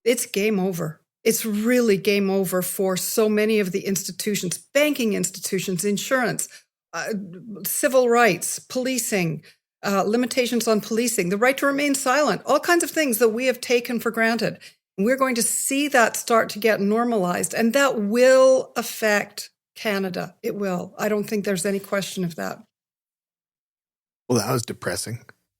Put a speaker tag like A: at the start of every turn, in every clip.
A: it's game over. It's really game over for so many of the institutions, banking institutions, insurance, civil rights, policing, limitations on policing, the right to remain silent, all kinds of things that we have taken for granted. And we're going to see that start to get normalized, and that will affect Canada. It will. I don't think there's any question of that.
B: Well, that was depressing.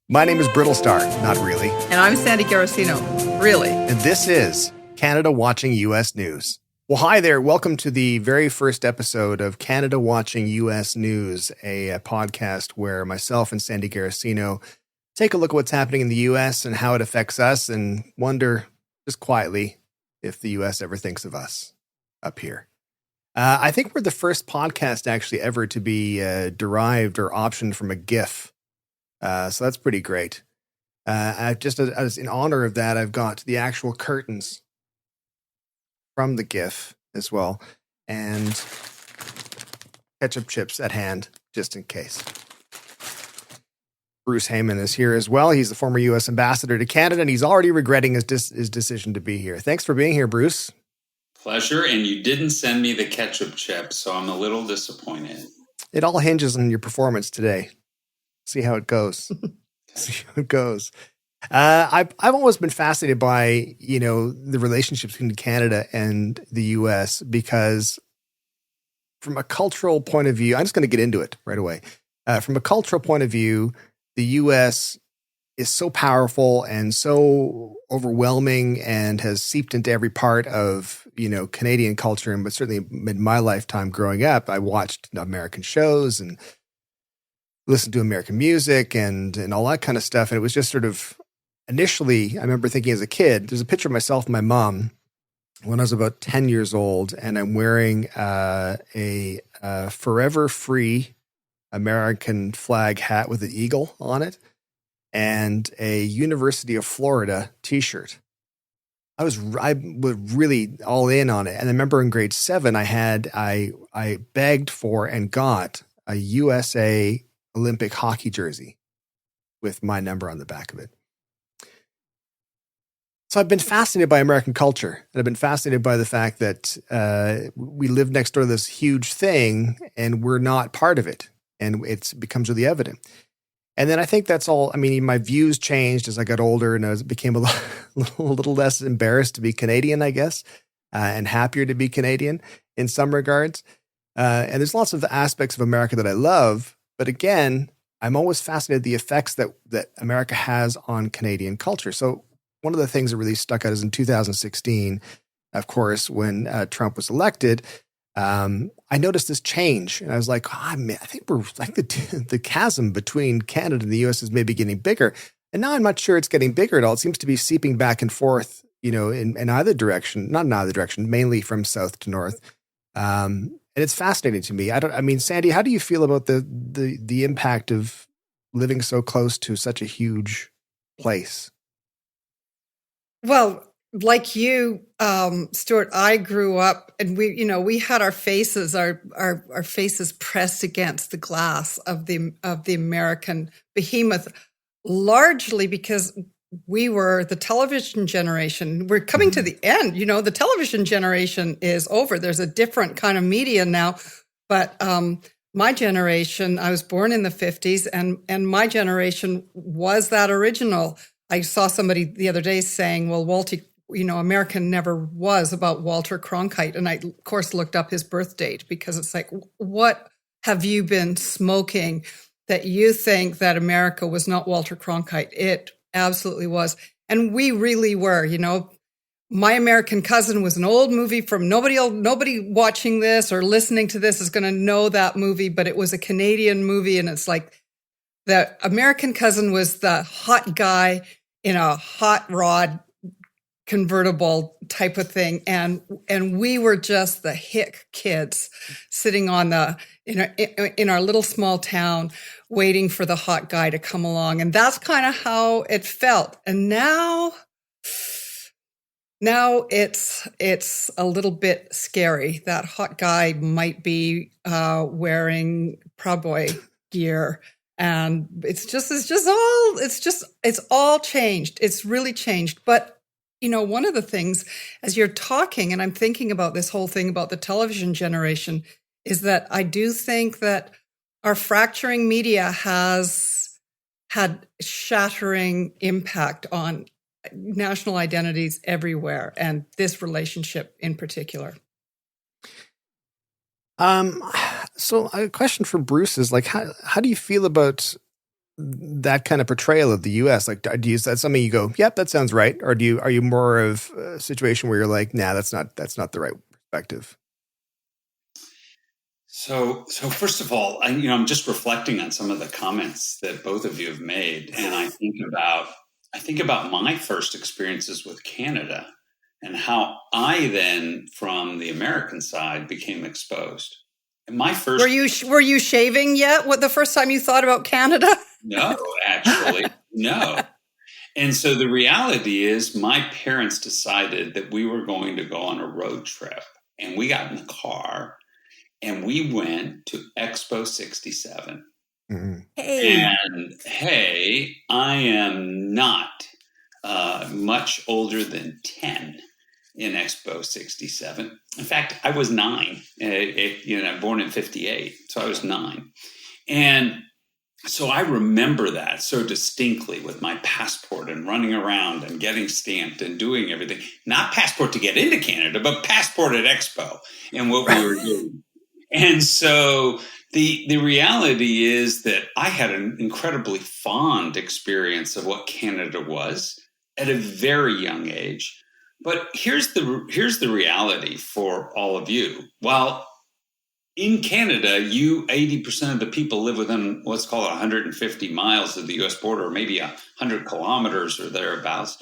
B: My name is Brittlestar, not really.
A: And I'm Sandy Garacino, really.
B: And this is Canada Watching U.S. News. Well, hi there. Welcome to the very first episode of Canada Watching U.S. News, a podcast where myself and Sandy Garacino take a look at what's happening in the U.S. and how it affects us and wonder, just quietly, if the U.S. ever thinks of us up here. I think we're the first podcast actually ever to be derived or optioned from a GIF. So that's pretty great. I've just as in honor of that, I've got the actual curtains from the GIF as well, and ketchup chips at hand, just in case. Bruce Heyman is here as well. He's the former U.S. ambassador to Canada, and he's already regretting his decision to be here. Thanks for being here, Bruce.
C: Pleasure, and you didn't send me the ketchup chips, so I'm a little disappointed.
B: It all hinges on your performance today. See how it goes. See how it goes. I've always been fascinated by, the relationships between Canada and the U.S. because from a cultural point of view, I'm just going to get into it right away. From a cultural point of view, the U.S. is so powerful and so overwhelming and has seeped into every part of, Canadian culture. And but certainly in my lifetime growing up, I watched American shows and listened to American music and all that kind of stuff. And it was just sort of initially, I remember thinking as a kid, there's a picture of myself and my mom when I was about 10 years old, and I'm wearing a forever free American flag hat with an eagle on it and a University of Florida t-shirt. I was really all in on it. And I remember in grade 7, I begged for and got a USA Olympic hockey jersey with my number on the back of it. So I've been fascinated by American culture, and I've been fascinated by the fact that we live next door to this huge thing and we're not part of it. And it becomes really evident. And then I think that's all. I mean, my views changed as I got older and I became a little less embarrassed to be Canadian, I guess, and happier to be Canadian in some regards. And there's lots of aspects of America that I love. But again, I'm always fascinated the effects that America has on Canadian culture. So one of the things that really stuck out is in 2016, of course, when Trump was elected, I noticed this change. And I was like, I think we're like the chasm between Canada and the U.S. is maybe getting bigger. And now I'm not sure it's getting bigger at all. It seems to be seeping back and forth, in either direction, not in either direction, mainly from south to north. And it's fascinating to me. Sandy, how do you feel about the impact of living so close to such a huge place?
A: Well, like you, Stuart, I grew up and we had our faces pressed against the glass of the American behemoth, largely because we were the television generation. We're coming to the end. The television generation is over. There's a different kind of media now. But my generation, I was born in the 50s, and my generation was that original. I saw somebody the other day saying, well, American never was about Walter Cronkite. And I, of course, looked up his birth date because it's like, what have you been smoking that you think that America was not Walter Cronkite? It absolutely was. And we really were, My American Cousin was an old movie from nobody watching this or listening to this is going to know that movie, but it was a Canadian movie. And it's like the American Cousin was the hot guy in a hot rod convertible type of thing, and we were just the hick kids sitting on in our little small town waiting for the hot guy to come along, and that's kind of how it felt. And now it's a little bit scary. That hot guy might be wearing Proud Boy gear, and it's all changed. It's really changed, but One of the things as you're talking, and I'm thinking about this whole thing about the television generation, is that I do think that our fracturing media has had shattering impact on national identities everywhere, and this relationship in particular.
B: So a question for Bruce is like, how do you feel about that kind of portrayal of the U.S.? Like, is that something you go, yep, that sounds right? Or are you more of a situation where you're like, nah, that's not the right perspective?
C: So first of all, I'm just reflecting on some of the comments that both of you have made, and I think about my first experiences with Canada and how I then, from the American side, became exposed. And my first
A: were you shaving yet? What the first time you thought about Canada?
C: No, actually, no. And so the reality is, my parents decided that we were going to go on a road trip, and we got in the car. And we went to Expo 67.
B: Mm-hmm.
C: And hey, I am not much older than 10 in Expo 67. In fact, I was 9, born in 58. So I was 9. And so I remember that so distinctly with my passport and running around and getting stamped and doing everything. Not passport to get into Canada, but passport at Expo and what we were doing. And so the reality is that I had an incredibly fond experience of what Canada was at a very young age. But here's the reality for all of you. While in Canada, 80% of the people live within what's called 150 miles of the U.S. border, or maybe 100 kilometers or thereabouts,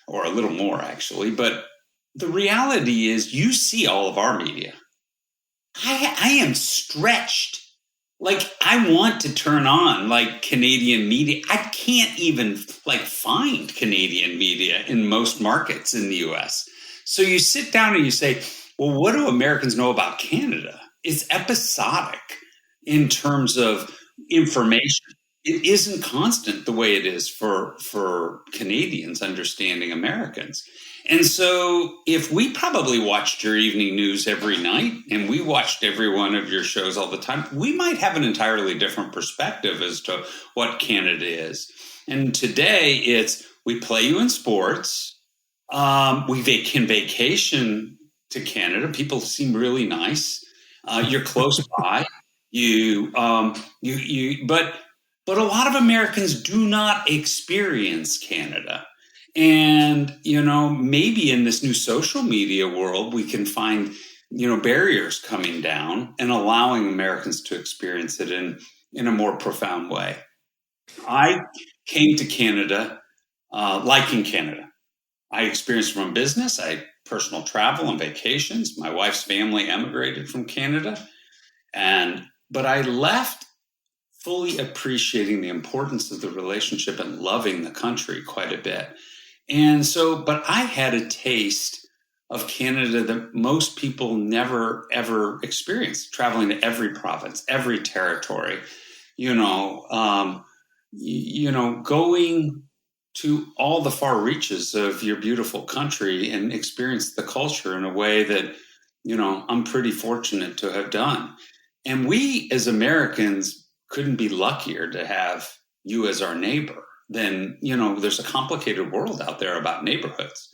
C: or a little more actually. But the reality is you see all of our media. I am stretched. Like, I want to turn on like Canadian media. I can't even find Canadian media in most markets in the US. So you sit down and you say, well, what do Americans know about Canada? It's episodic in terms of information. It isn't constant the way it is for Canadians understanding Americans. And so if we probably watched your evening news every night and we watched every one of your shows all the time, we might have an entirely different perspective as to what Canada is. And today we play you in sports. We can vacation to Canada. People seem really nice. You're close by. But a lot of Americans do not experience Canada. And, maybe in this new social media world, we can find, barriers coming down and allowing Americans to experience it in a more profound way. I came to Canada liking Canada. I experienced from business, personal travel and vacations. My wife's family emigrated from Canada. But I left fully appreciating the importance of the relationship and loving the country quite a bit. And so, but I had a taste of Canada that most people never, ever experienced, traveling to every province, every territory, going to all the far reaches of your beautiful country and experience the culture in a way that, I'm pretty fortunate to have done. And we as Americans couldn't be luckier to have you as our neighbor. Then, there's a complicated world out there about neighborhoods.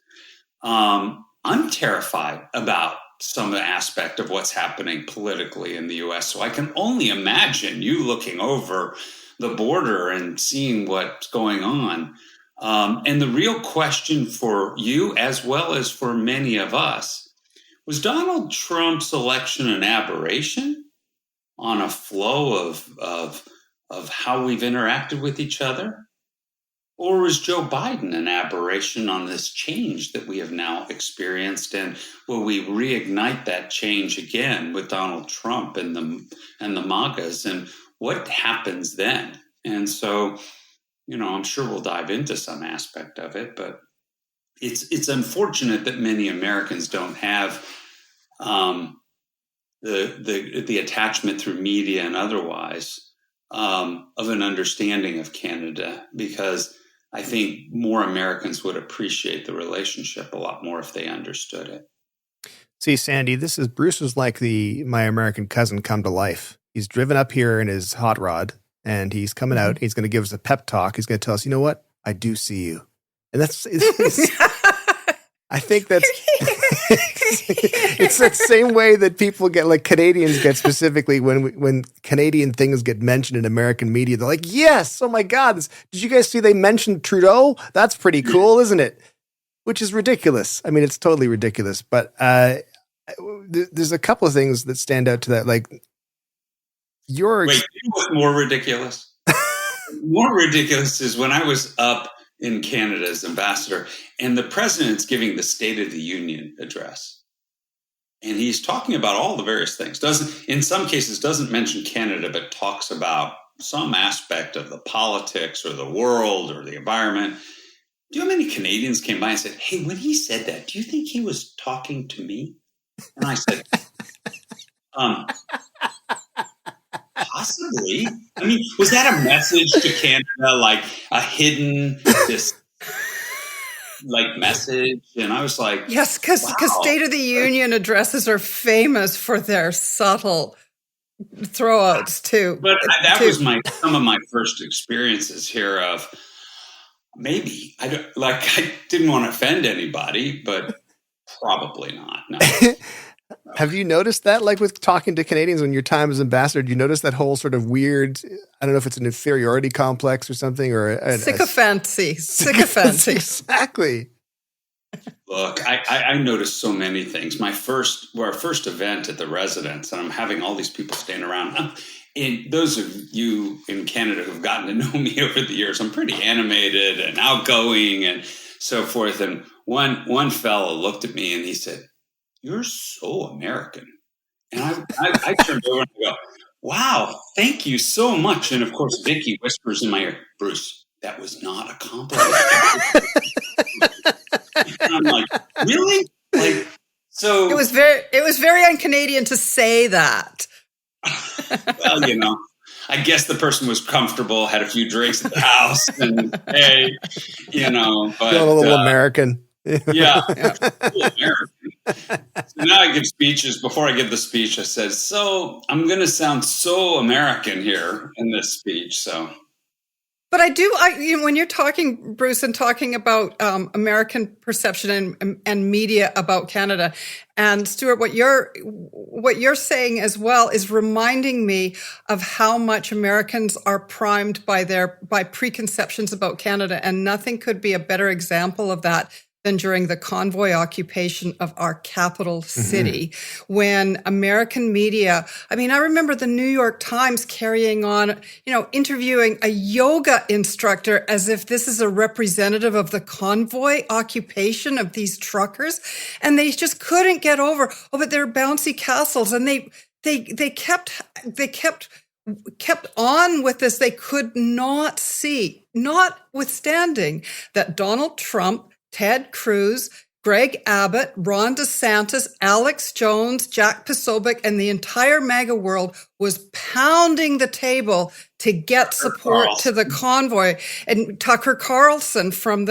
C: I'm terrified about some aspect of what's happening politically in the U.S. So I can only imagine you looking over the border and seeing what's going on. And the real question for you, as well as for many of us, was Donald Trump's election an aberration on a flow of how we've interacted with each other? Or is Joe Biden an aberration on this change that we have now experienced? And will we reignite that change again with Donald Trump and the MAGAs? And what happens then? And so, I'm sure we'll dive into some aspect of it, but it's unfortunate that many Americans don't have the attachment through media and otherwise of an understanding of Canada, because I think more Americans would appreciate the relationship a lot more if they understood it.
B: See, Sandy, Bruce was like my American cousin come to life. He's driven up here in his hot rod, and he's coming out. He's going to give us a pep talk. He's going to tell us, you know what? I do see you. And I think that's, it's that same way that people get, like Canadians get specifically when Canadian things get mentioned in American media. They're like, yes, oh my God. Did you guys see they mentioned Trudeau? That's pretty cool, isn't it? Which is ridiculous. I mean, it's totally ridiculous. But there's a couple of things that stand out to that. Like,
C: Wait, you know what's more ridiculous? More ridiculous is when I was up in Canada as ambassador, and the president's giving the State of the Union address. And he's talking about all the various things. In some cases, doesn't mention Canada, but talks about some aspect of the politics or the world or the environment. Do you know how many Canadians came by and said, hey, when he said that, do you think he was talking to me? And I said, possibly. I mean, was that a message to Canada, like a hidden message? And I was like,
A: yes, because
C: wow.
A: State of the Union addresses are famous for their subtle throwouts too.
C: But that was some of my first experiences here of maybe I didn't want to offend anybody, but probably not. No.
B: Have you noticed that, like with talking to Canadians on your time as ambassador, do you notice that whole sort of weird, I don't know if it's an inferiority complex or something, or
A: sycophancy.
B: Exactly.
C: Look, I noticed so many things. Our first event at the residence, and I'm having all these people standing around. And those of you in Canada who've gotten to know me over the years, I'm pretty animated and outgoing and so forth. And one fellow looked at me and he said, "You're so American." And I turned over and I go, "Wow, thank you so much." And of course, Vicky whispers in my ear, "Bruce, that was not a compliment." And I'm like, "Really?" Like, so
A: it was very un-Canadian to say that.
C: Well, I guess the person was comfortable, had a few drinks at the house, and hey, but
B: a little American.
C: Yeah. American. So now I give speeches. Before I give the speech, I said, so I'm going to sound so American here in this speech. So,
A: but when you're talking, Bruce, and talking about American perception and media about Canada, and Stuart, what you're saying as well is reminding me of how much Americans are primed by preconceptions about Canada, and nothing could be a better example of that than during the convoy occupation of our capital city, when American media, I remember the New York Times carrying on, interviewing a yoga instructor as if this is a representative of the convoy occupation of these truckers. And they just couldn't get over, but they're bouncy castles. And they kept on with this. They could not see, notwithstanding that Donald Trump, Ted Cruz, Greg Abbott, Ron DeSantis, Alex Jones, Jack Posobiec, and the entire MAGA world was pounding the table to get support to the convoy. And Tucker Carlson from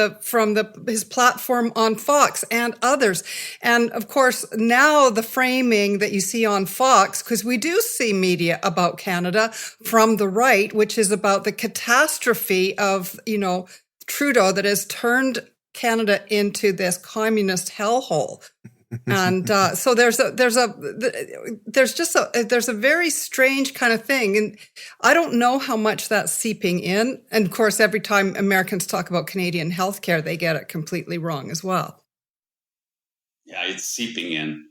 A: his platform on Fox and others. And of course, now the framing that you see on Fox, because we do see media about Canada from the right, which is about the catastrophe of, Trudeau that has turned Canada into this communist hellhole. And so there's a very strange kind of thing. And I don't know how much that's seeping in. And of course, every time Americans talk about Canadian healthcare, they get it completely wrong as well.
C: Yeah, it's seeping in.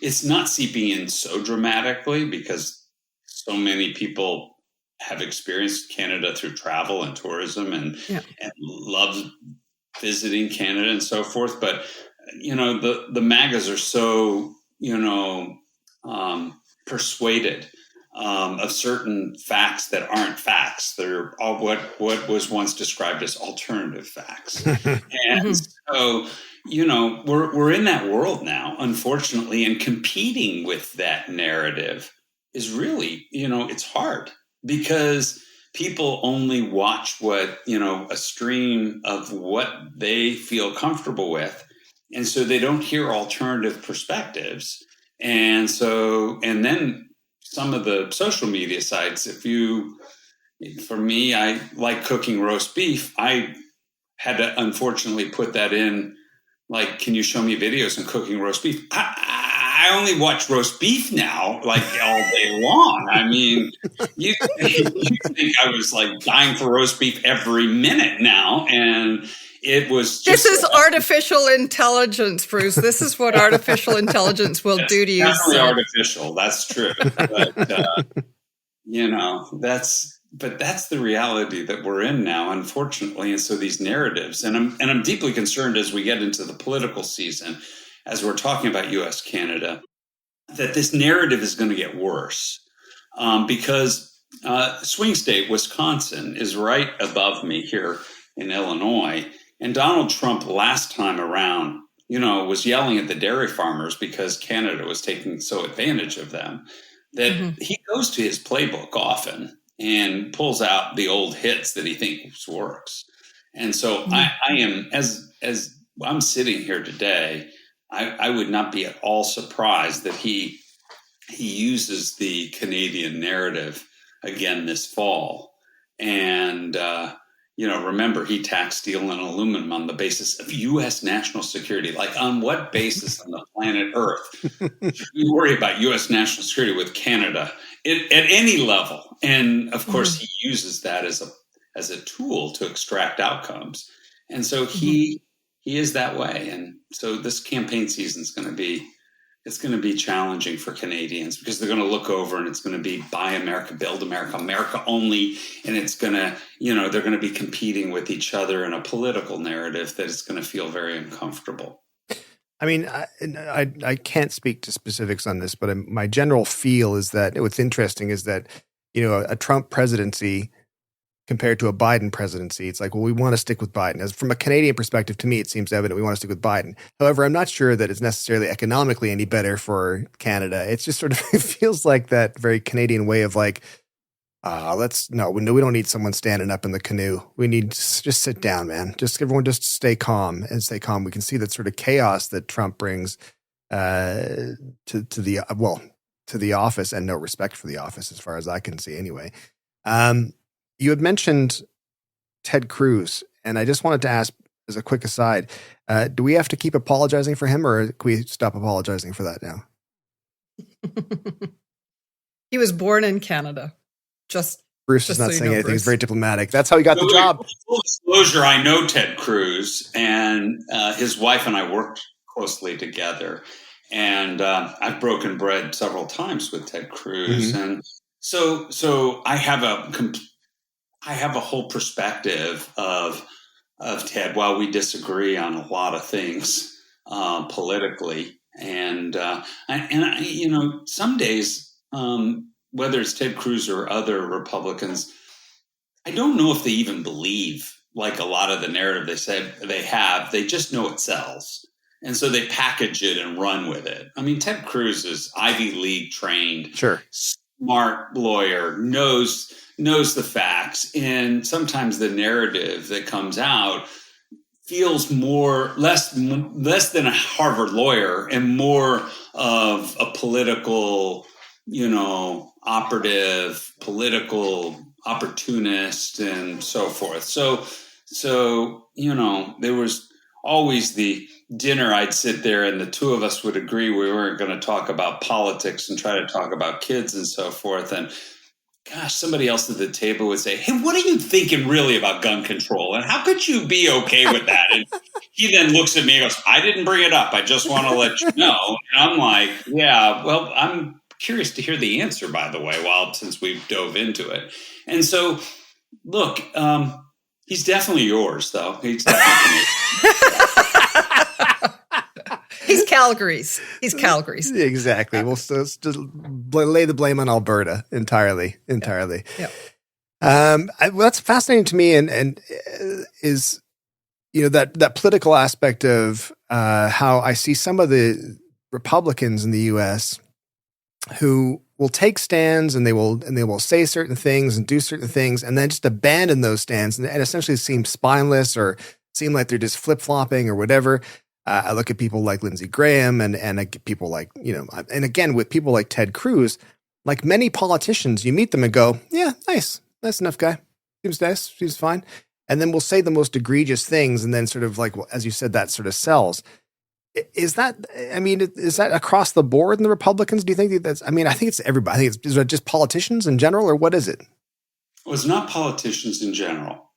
C: It's not seeping in so dramatically because so many people have experienced Canada through travel and tourism and love visiting Canada and so forth. But, the MAGAs are so, persuaded of certain facts that aren't facts. They're all what was once described as alternative facts. And so, we're in that world now, unfortunately, and competing with that narrative is really, it's hard because people only watch what, a stream of what they feel comfortable with. And so they don't hear alternative perspectives. And then some of the social media sites, for me, I like cooking roast beef. I had to unfortunately put that in, like, can you show me videos on cooking roast beef? I only watch roast beef now, like all day long. I mean, you think I was like dying for roast beef every minute now, and it was just.
A: This is artificial intelligence, Bruce. This is what artificial intelligence will do to you.
C: Definitely artificial. That's true. But, that's the reality that we're in now, unfortunately. And so these narratives, and I'm deeply concerned as we get into the political season, as we're talking about U.S. Canada, that this narrative is going to get worse because swing state Wisconsin is right above me here in Illinois, and Donald Trump last time around, was yelling at the dairy farmers because Canada was taking so advantage of them that he goes to his playbook often and pulls out the old hits that he thinks works. And so I am, as I'm sitting here today, I would not be at all surprised that he uses the Canadian narrative again this fall. And, remember, he taxed steel and aluminum on the basis of U.S. national security. Like, on what basis on the planet Earth should we worry about U.S. national security with Canada at any level? And, of course, he uses that as a tool to extract outcomes. And so he is that way. And so this campaign season is going to be challenging for Canadians because they're going to look over and it's going to be buy America, build America, America only. And it's going to, they're going to be competing with each other in a political narrative that is going to feel very uncomfortable.
B: I mean, I can't speak to specifics on this, but my general feel is that what's interesting is that, a Trump presidency compared to a Biden presidency, it's like, well, we want to stick with Biden. As from a Canadian perspective, to me, it seems evident we want to stick with Biden. However, I'm not sure that it's necessarily economically any better for Canada. It's just sort of, it feels like that very Canadian way of like, we don't need someone standing up in the canoe. We need to just sit down, man. Everyone just stay calm and stay calm. We can see that sort of chaos that Trump brings to the office, and no respect for the office as far as I can see anyway. You had mentioned Ted Cruz, and I just wanted to ask as a quick aside, do we have to keep apologizing for him, or can we stop apologizing for that now?
A: He was born in Canada.
B: Bruce is not saying anything. He's very diplomatic. That's how he got the job.
C: Full disclosure, I know Ted Cruz, and his wife and I worked closely together. And I've broken bread several times with Ted Cruz. And so I have a whole perspective of Ted, while we disagree on a lot of things politically. And some days, whether it's Ted Cruz or other Republicans, I don't know if they even believe like a lot of the narrative they said they have. They just know it sells. And so they package it and run with it. I mean, Ted Cruz is Ivy League trained, smart lawyer, knows the facts. And sometimes the narrative that comes out feels less than a Harvard lawyer and more of a political, operative, political opportunist and so forth. So, there was always the dinner I'd sit there and the two of us would agree we weren't going to talk about politics and try to talk about kids and so forth. And gosh, somebody else at the table would say, hey, what are you thinking really about gun control? And how could you be okay with that? And he then looks at me and goes, I didn't bring it up. I just want to let you know. And I'm like, yeah, well, I'm curious to hear the answer, by the way, since we've dove into it. And so, look, he's definitely yours, though. He's definitely
A: He's Calgary's.
B: Exactly. We'll just lay the blame on Alberta entirely.
A: Yeah.
B: What's fascinating to me and is, that political aspect of how I see some of the Republicans in the U.S. who will take stands and they will say certain things and do certain things and then just abandon those stands and essentially seem spineless or seem like they're just flip-flopping or whatever. I look at people like Lindsey Graham and I get people like, and again, with people like Ted Cruz, like many politicians, you meet them and go, yeah, nice enough guy. Seems nice. Seems fine. And then we'll say the most egregious things. And then sort of like, well, as you said, that sort of sells. Is that across the board in the Republicans? Do you think that's, I think it's everybody. I think is it just politicians in general or what is it?
C: Well, it's not politicians in general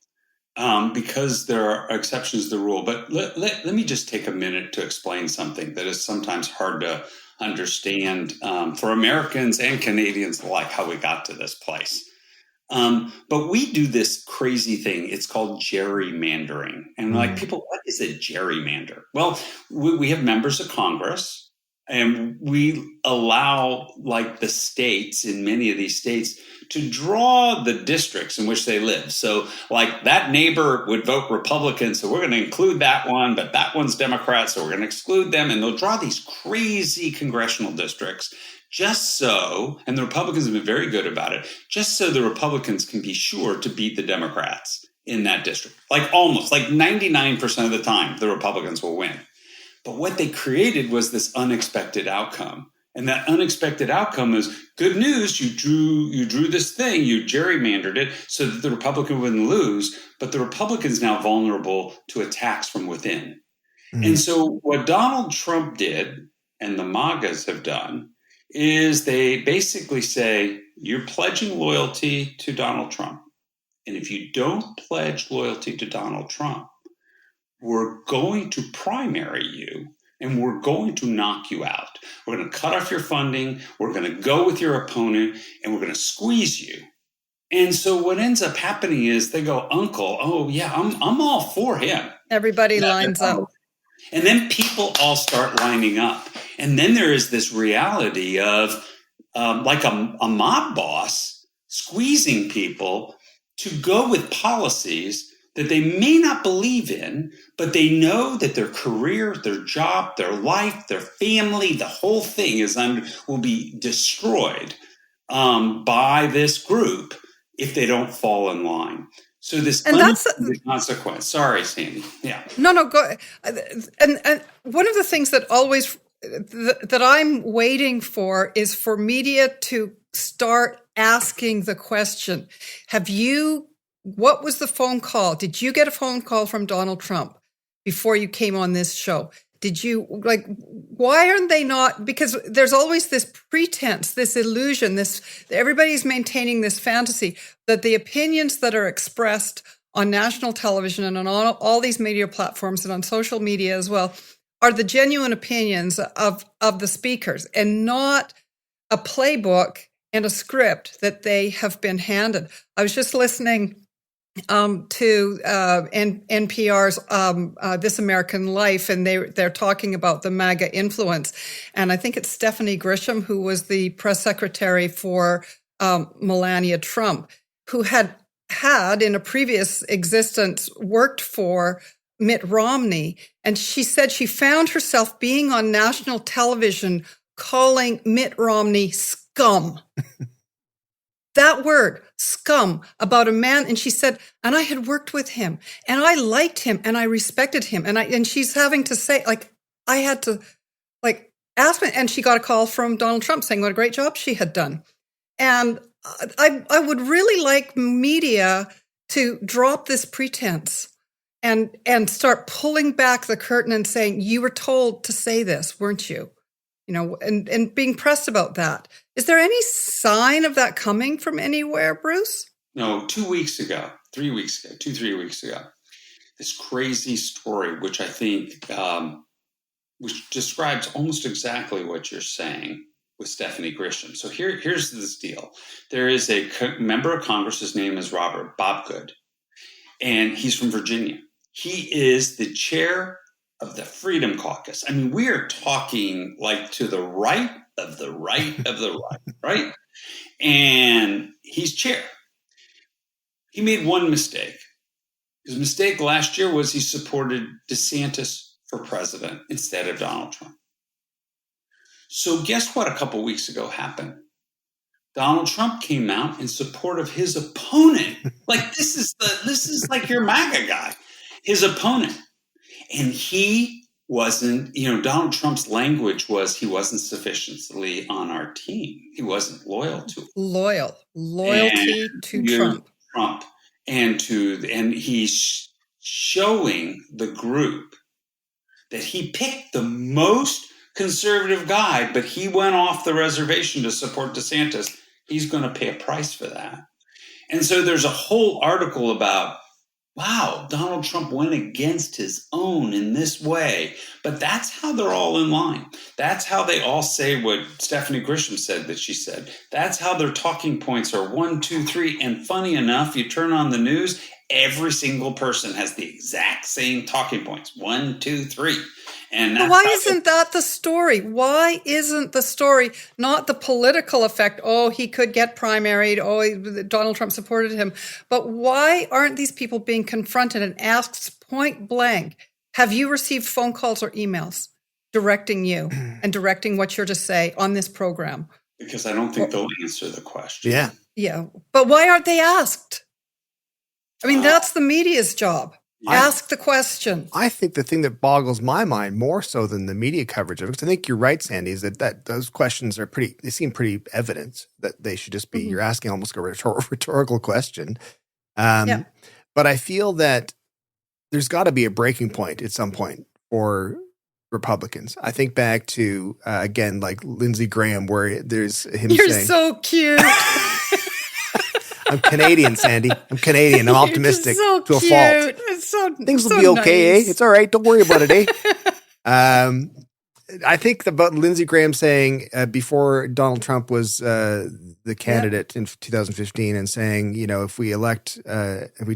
C: because there are exceptions to the rule. But let me just take a minute to explain something that is sometimes hard to understand for Americans and Canadians alike, how we got to this place. But we do this crazy thing. It's called gerrymandering. And like people, what is a gerrymander? Well, we have members of Congress and we allow like the states in many of these states to draw the districts in which they live. So like that neighbor would vote Republican. So we're going to include that one, but that one's Democrat. So we're going to exclude them. And they'll draw these crazy congressional districts just so, and the Republicans have been very good about it, just so the Republicans can be sure to beat the Democrats in that district. Like almost, like 99% of the time, the Republicans will win. But what they created was this unexpected outcome. And that unexpected outcome is good news. You drew this thing, you gerrymandered it so that the Republican wouldn't lose, but the Republican's now vulnerable to attacks from within. Mm-hmm. And so what Donald Trump did, and the MAGAs have done, is they basically say, you're pledging loyalty to Donald Trump. And if you don't pledge loyalty to Donald Trump, we're going to primary you and we're going to knock you out. We're going to cut off your funding. We're going to go with your opponent and we're going to squeeze you. And so what ends up happening is they go, Uncle, oh yeah, I'm all for him.
A: Everybody lines up.
C: And then people all start lining up. And then there is this reality of like a mob boss squeezing people to go with policies that they may not believe in, but they know that their career, their job, their life, their family, the whole thing will be destroyed by this group if they don't fall in line. So this unintended consequence. Sorry, Sandy. Yeah.
A: No, go. And one of the things that always that I'm waiting for is for media to start asking the question: what was the phone call? Did you get a phone call from Donald Trump before you came on this show? Did you why aren't they not? Because there's always this pretense, this illusion, everybody's maintaining this fantasy that the opinions that are expressed on national television and on all these media platforms and on social media as well are the genuine opinions of the speakers and not a playbook and a script that they have been handed. I was just listening to NPR's This American Life, and they're talking about the MAGA influence. And I think it's Stephanie Grisham, who was the press secretary for Melania Trump, who had in a previous existence worked for Mitt Romney. And she said she found herself being on national television calling Mitt Romney scum. That word, scum, about a man. And she said, and I had worked with him and I liked him and I respected him. And she's having to say, I had to ask me. And she got a call from Donald Trump saying what a great job she had done. And I would really like media to drop this pretense and start pulling back the curtain and saying, you were told to say this, weren't you? And being pressed about that. Is there any sign of that coming from anywhere, Bruce?
C: No, 3 weeks ago, this crazy story, which I think, which describes almost exactly what you're saying with Stephanie Grisham. So here's this deal. There is a member of Congress, his name is Bob Good, and he's from Virginia. He is the chair of the Freedom Caucus. I mean, we are talking like to the right of the right of the right, right? And he's chair. He made one mistake. His mistake last year was he supported DeSantis for president instead of Donald Trump. So guess what a couple weeks ago happened? Donald Trump came out in support of his opponent. Like this is like your MAGA guy, his opponent. And he wasn't, Donald Trump's language was he wasn't sufficiently on our team. He wasn't loyal to it.
A: Loyalty to Trump.
C: And he's showing the group that he picked the most conservative guy, but he went off the reservation to support DeSantis. He's going to pay a price for that. And so there's a whole article about, wow, Donald Trump went against his own in this way. But that's how they're all in line. That's how they all say what Stephanie Grisham said that she said. That's how their talking points are 1, 2, 3. And funny enough, you turn on the news, every single person has the exact same talking points. 1, 2, 3. And that's
A: why isn't that the story? Why isn't the story not the political effect? Oh, he could get primaried. Oh, Donald Trump supported him. But why aren't these people being confronted and asked point blank, have you received phone calls or emails directing you and directing what you're to say on this program?
C: Because I don't think they'll answer the question.
B: Yeah.
A: Yeah. But why aren't they asked? I mean, that's the media's job. Ask the question.
B: I think the thing that boggles my mind more so than the media coverage of it, because I think you're right, Sandy, is that those questions are they seem pretty evident that they should just be, you're asking almost a rhetorical question. But I feel that there's got to be a breaking point at some point for Republicans. I think back to, again, like Lindsey Graham, where there's him
A: You're
B: saying,
A: so cute.
B: I'm Canadian, Sandy. I'm Canadian. I'm optimistic
A: so
B: to a
A: cute.
B: fault. Things will be okay,
A: nice.
B: eh? It's all right. Don't worry about it, eh? I think about Lindsey Graham saying before Donald Trump was the candidate in 2015 and saying, if we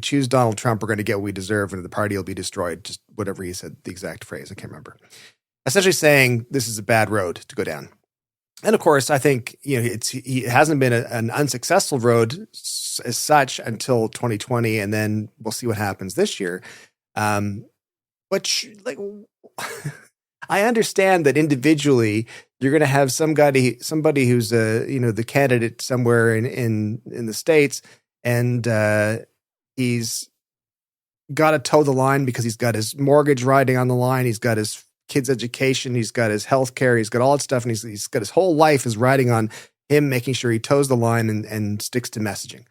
B: choose Donald Trump, we're going to get what we deserve and the party will be destroyed. Just whatever he said, the exact phrase. I can't remember. Essentially saying this is a bad road to go down. And of course, I think it hasn't been an unsuccessful road as such until 2020, and then we'll see what happens this year. But I understand that individually you're going to have somebody who's the candidate somewhere in the States, and he's got to toe the line because he's got his mortgage riding on the line, he's got his kids' education, he's got his health care, he's got all that stuff, and he's got his whole life is riding on him making sure he toes the line and sticks to messaging.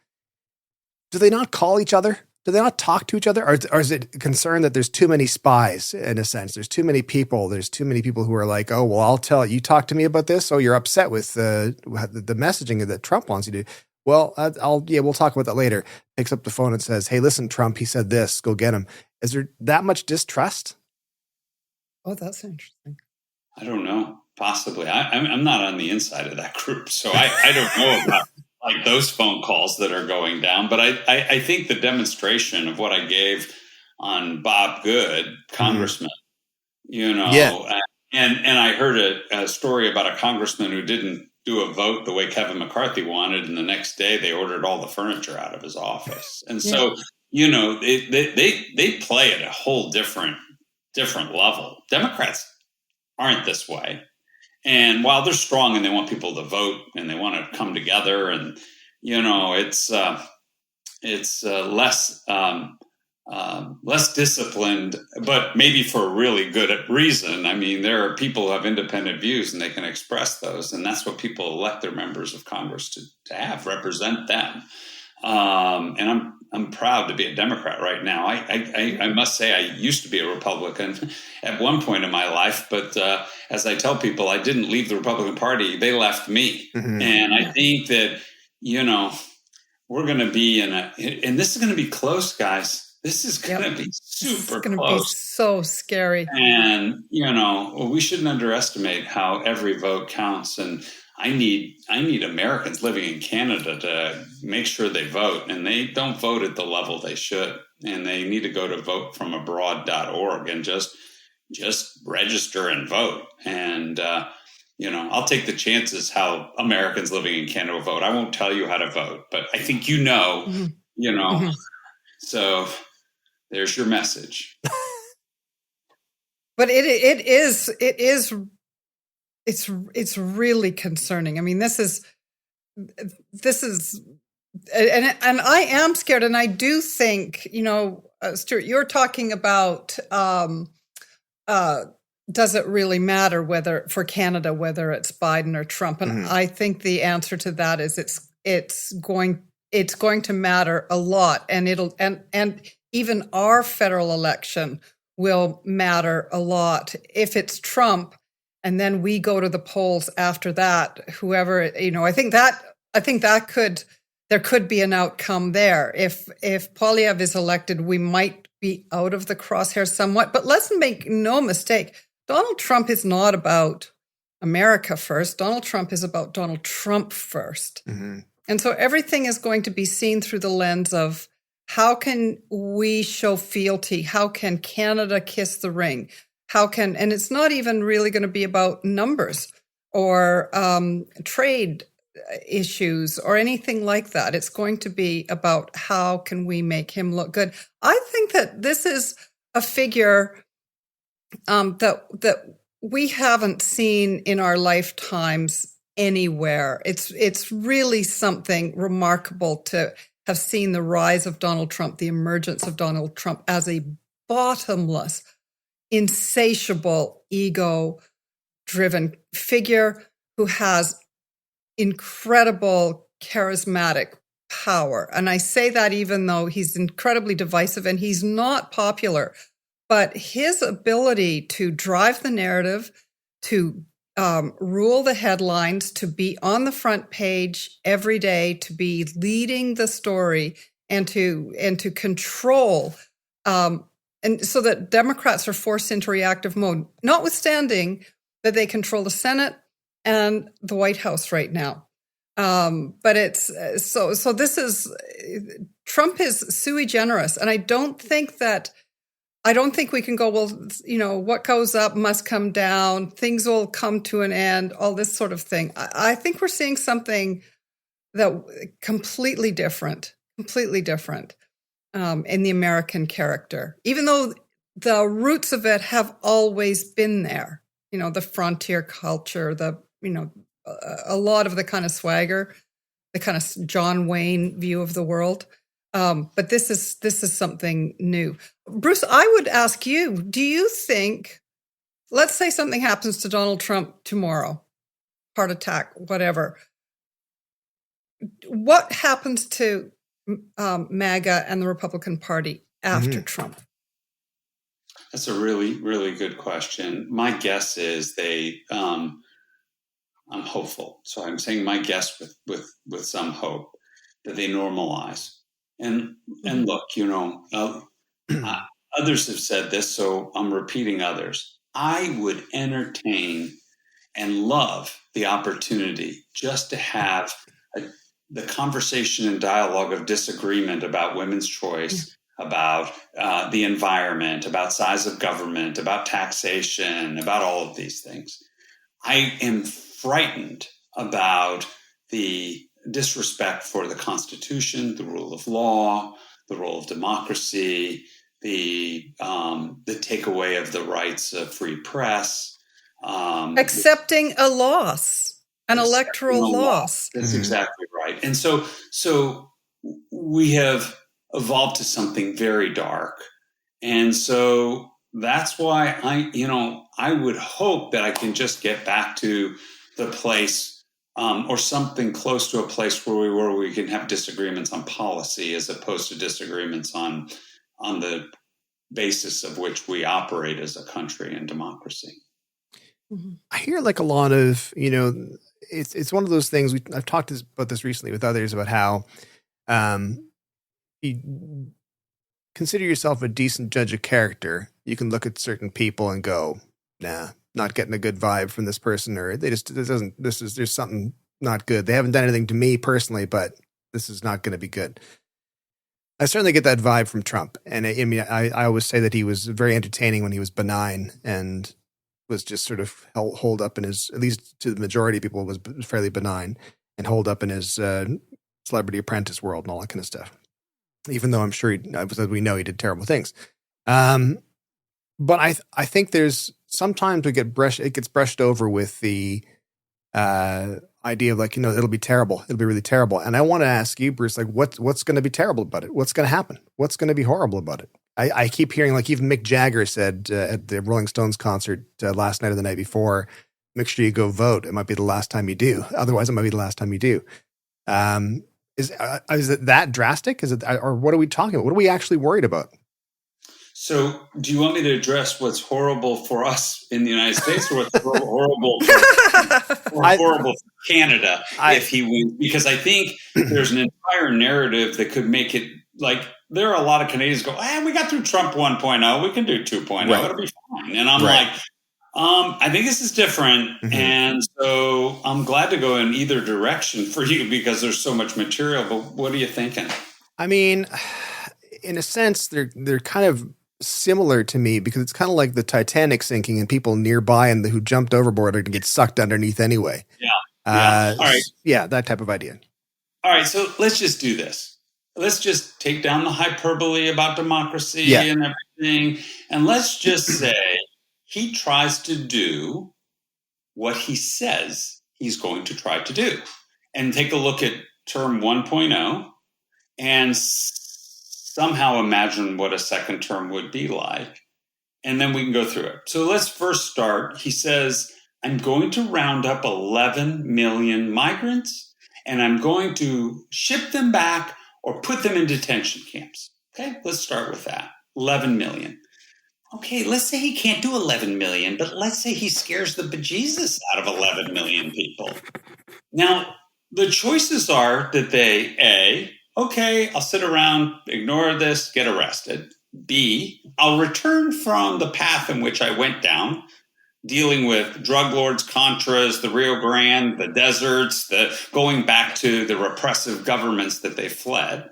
B: Do they not call each other? Do they not talk to each other? Or is it concerned that there's too many spies in a sense? There's too many people. There's too many people who are like, oh, well, I'll tell you, talk to me about this. Oh, you're upset with the messaging that Trump wants you to do. Well, we'll talk about that later. Picks up the phone and says, hey, listen, Trump, he said this, go get him. Is there that much distrust?
A: Oh, that's interesting.
C: I don't know. Possibly. I'm not on the inside of that group, so I don't know about like those phone calls that are going down. But I think the demonstration of what I gave on Bob Good, Congressman, and I heard a story about a congressman who didn't do a vote the way Kevin McCarthy wanted, and the next day they ordered all the furniture out of his office. And so, they play at a whole different level. Democrats aren't this way. And while they're strong and they want people to vote and they want to come together, and it's less disciplined, but maybe for a really good reason. I mean, there are people who have independent views and they can express those, and that's what people elect their members of Congress to have, represent them. And I'm proud to be a Democrat right now. I must say I used to be a Republican at one point in my life, but as I tell people, I didn't leave the Republican Party. They left me. Mm-hmm. And I think that, we're going to be and this is going to be close, guys. This is going to be super close. It's going to be
A: so scary.
C: And, we shouldn't underestimate how every vote counts. And I need Americans living in Canada to make sure they vote, and they don't vote at the level they should. And they need to go to votefromabroad.org and just register and vote. And, I'll take the chances how Americans living in Canada will vote. I won't tell you how to vote, but I think
A: Mm-hmm.
C: So there's your message.
A: But it's really concerning. I mean, this is this is, and I am scared, and I do think, Stuart, you're talking about does it really matter whether for Canada whether it's Biden or Trump? And I think the answer to that is it's going to matter a lot, and and even our federal election will matter a lot if it's Trump, and then we go to the polls after that. Whoever, I think that there could be an outcome there. If Poilievre is elected, we might be out of the crosshairs somewhat. But let's make no mistake, Donald Trump is not about America first. Donald Trump is about Donald Trump first. Mm-hmm. And so everything is going to be seen through the lens of how can we show fealty? How can Canada kiss the ring? And it's not even really going to be about numbers or trade issues or anything like that. It's going to be about how can we make him look good. I think that this is a figure that we haven't seen in our lifetimes anywhere. It's really something remarkable to have seen the rise of Donald Trump, the emergence of Donald Trump as a bottomless, insatiable, ego-driven figure who has incredible charismatic power. And I say that even though he's incredibly divisive and he's not popular, but his ability to drive the narrative, to rule the headlines, to be on the front page every day, to be leading the story, and to control, and so that Democrats are forced into reactive mode, notwithstanding that they control the Senate and the White House right now. But it's so this is, Trump is sui generis, and I don't think we can go, well, what goes up must come down, things will come to an end, all this sort of thing. I think we're seeing something that completely different in the American character, even though the roots of it have always been there. The frontier culture, a lot of the kind of swagger, the kind of John Wayne view of the world. But this is something new. Bruce, I would ask you, do you think, let's say something happens to Donald Trump tomorrow, heart attack, whatever, what happens to MAGA and the Republican Party after Trump?
C: That's a really, really good question. My guess is I'm hopeful. So I'm saying my guess with some hope that they normalize. And look, others have said this, so I'm repeating others. I would entertain and love the opportunity just to have the conversation and dialogue of disagreement about women's choice, about the environment, about size of government, about taxation, about all of these things. I am frightened about the disrespect for the Constitution, the rule of law, the role of democracy, the takeaway of the rights of free press,
A: accepting a loss, an electoral loss.
C: That's exactly right. And so we have evolved to something very dark, and so that's why I would hope that I can just get back to the place. Or something close to a place where we can have disagreements on policy as opposed to disagreements on the basis of which we operate as a country and democracy.
B: I hear like a lot of, it's one of those things, I've talked about this recently with others about how you consider yourself a decent judge of character. You can look at certain people and go, nah, not getting a good vibe from this person, or there's something not good. They haven't done anything to me personally, but this is not going to be good. I certainly get that vibe from Trump. And I always say that he was very entertaining when he was benign and was just sort of holed up in his, at least to the majority of people, was fairly benign and holed up in his Celebrity Apprentice world and all that kind of stuff. Even though I'm sure as we know, he did terrible things. But I think there's sometimes it gets brushed over with the idea of like, it'll be terrible. It'll be really terrible. And I want to ask you, Bruce, like what's going to be terrible about it? What's going to happen? What's going to be horrible about it? I keep hearing, like, even Mick Jagger said at the Rolling Stones concert last night or the night before, make sure you go vote. It might be the last time you do. Otherwise, it might be the last time you do. Is it that drastic? Is it, or what are we talking about? What are we actually worried about?
C: So, do you want me to address what's horrible for us in the United States, or what's horrible for Canada if he wins? Because I think there's an entire narrative that could make it like there are a lot of Canadians go, we got through Trump 1.0, we can do 2.0,
B: right.
C: It'll be fine. And I'm like, I think this is different. Mm-hmm. And so I'm glad to go in either direction for you because there's so much material. But what are you thinking?
B: I mean, in a sense, they're kind of similar to me because it's kind of like the Titanic sinking and people nearby and who jumped overboard are to get sucked underneath anyway.
C: Yeah. All right.
B: Yeah, that type of idea.
C: All right. So let's just do this. Let's just take down the hyperbole about democracy and everything. And let's just say he tries to do what he says he's going to try to do. And take a look at term 1.0 and somehow imagine what a second term would be like. And then we can go through it. So let's first start. He says, I'm going to round up 11 million migrants and I'm going to ship them back or put them in detention camps. Okay, let's start with that. 11 million. Okay, let's say he can't do 11 million, but let's say he scares the bejesus out of 11 million people. Now, the choices are that they, A, okay, I'll sit around, ignore this, get arrested. B, I'll return from the path in which I went down, dealing with drug lords, Contras, the Rio Grande, the deserts, the going back to the repressive governments that they fled.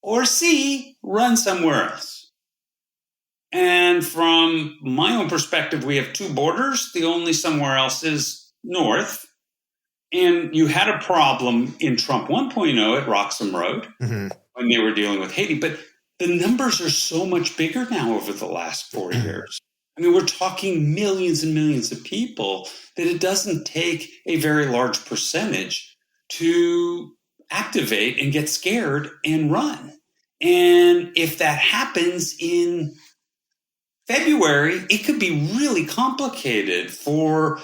C: Or C, run somewhere else. And from my own perspective, we have two borders. The only somewhere else is north. And you had a problem in Trump 1.0 at Roxham Road when they were dealing with Haiti. But the numbers are so much bigger now over the last 4 years. I mean, we're talking millions and millions of people that it doesn't take a very large percentage to activate and get scared and run. And if that happens in February, it could be really complicated for